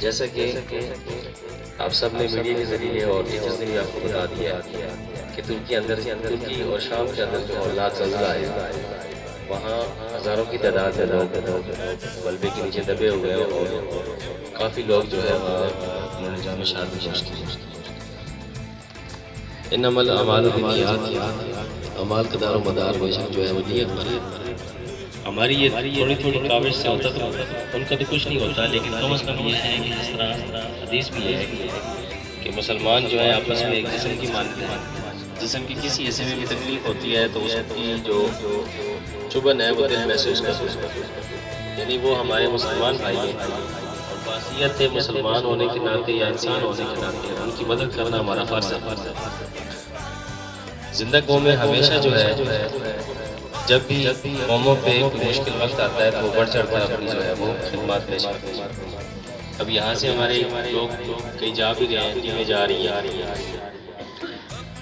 जैसा कि आप सब ने मीडिया के ज़रिए और टीचर्स ने भी आपको बता दिया कि तुर्की और शाम के अंदर जो औलाद ज़ल्ज़ला आया, वहाँ हज़ारों की तादाद में लोग मलबे के नीचे दबे हुए हैं और काफ़ी लोग जो है वहाँ उन्होंने जान शहादत नोश की। इन्नमल अमालु बिन्नियात, अमाल का दारो मदार बेशक जो है वो नियत पर है। हमारी ये थोड़ी थोड़ी काविश से होता तो उनका तो कुछ नहीं होता, लेकिन कम अज़ कम ये है कि जिस तरह हदीस भी है कि मुसलमान जो है आपस में एक जिस्म की मानते हैं, जिस्म की किसी हिस्से में भी तकलीफ होती है तो उसकी जो चुभन है वो दिल महसूस करता है। यानी वो हमारे मुसलमान भाई हैं और बासियत है मुसलमान होने के नाते या इंसान होने के नाते उनकी मदद करना हमारा फ़र्ज़ है। ज़िंदा कौम में हमेशा जो है जब भी कौमों पे कोई मुश्किल वक्त आता है तो वो बढ़ चढ़ कर अपनी जो है वो खिदमत पेश करती है। अब यहाँ से हमारे लोग कहीं जा भी रहे हैं, टीमें जा रही हैं,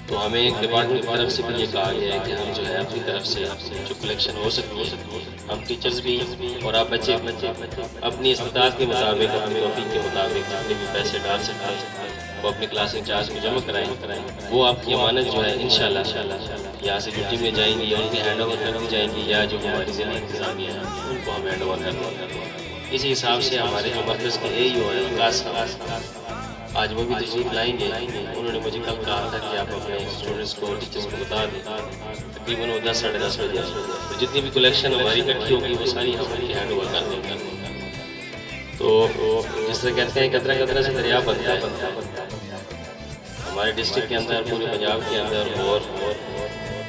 तो हमें एक डिपार्टमेंट की तरफ से भी ये कहा गया है कि हम जो है अपनी तरफ से जो कलेक्शन हो सकती है, हम टीचर्स भी और आप बच्चे अपनी इस्तादात के मुताबिक, अपनी तौफीक के मुताबिक जितने भी पैसे डाल सकते हैं वो अपने क्लास इंचार्ज में जमा कराएं। वो आपकी अमानत जो है इंशाल्लाह यहाँ से जो टीमें जाएंगी या उनके हैंड ओवर कर दी जाएंगी या जो हमारी ज़िला इंतज़ामिया है उनको हम हैंड ओवर कर देंगे। इसी हिसाब से हमारे जो मरकज़ के AEO है विकास आज वो भी तशरीफ लाएंगे। उन्होंने मुझे कल कहा था कि आप अपने स्टूडेंट्स को, टीचर्स को बता दें, तकरीबन वो 10 साढ़े 10 बजे तो जितनी भी कलेक्शन हमारी इकट्ठी होगी वो सारी हम उनकी हैंड ओवर कर देंगे। तो जिस तरह कहते हैं कतरा कतरा से दरिया बनता है, हमारे डिस्ट्रिक्ट के अंदर, पूरे पंजाब के अंदर और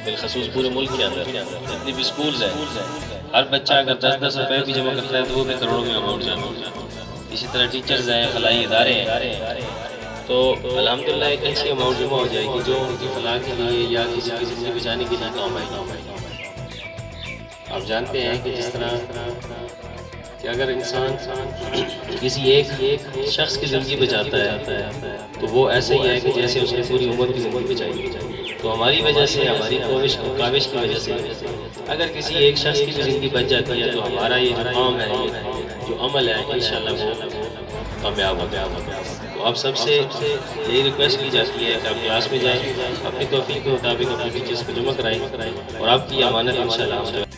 बिलखसूस पूरे मुल्क के अंदर जितने भी स्कूल्स हैं, हर बच्चा अगर 10-10 रुपये भी जमा करता है तो वो भी करोड़ों में अमाउंट जाता है। इसी तरह टीचर्स हैं, फलाही इदारे हैं, तो अल्हम्दुलिल्लाह एक अच्छी अमाउंट जमा हो जाएगी जो उनकी फलाह के लिए या किसी की ज़िंदगी बचाने के लिए काम आएगी। आप जानते हैं कि जिस तरह कि अगर इंसान किसी एक शख्स की ज़िंदगी बचाता है तो वो ऐसा ही है कि जैसे उसने पूरी उम्र की ज़िंदगी बचाई। तो हमारी वजह से, हमारी काविश की वजह से अगर किसी एक शख्स की भी ज़िंदगी बच जाती है तो हमारा ये जो काम है, ये जो अमल है, इंशाल्लाह वो कामयाब हो गया। तो आप सबसे यही रिक्वेस्ट की जाती है कि आप क्लास में जाएँ, अपनी तौफीक के मुताबिक अपने टीचर्स को जमा कराएँ और आपकी अमानत इंशाल्लाह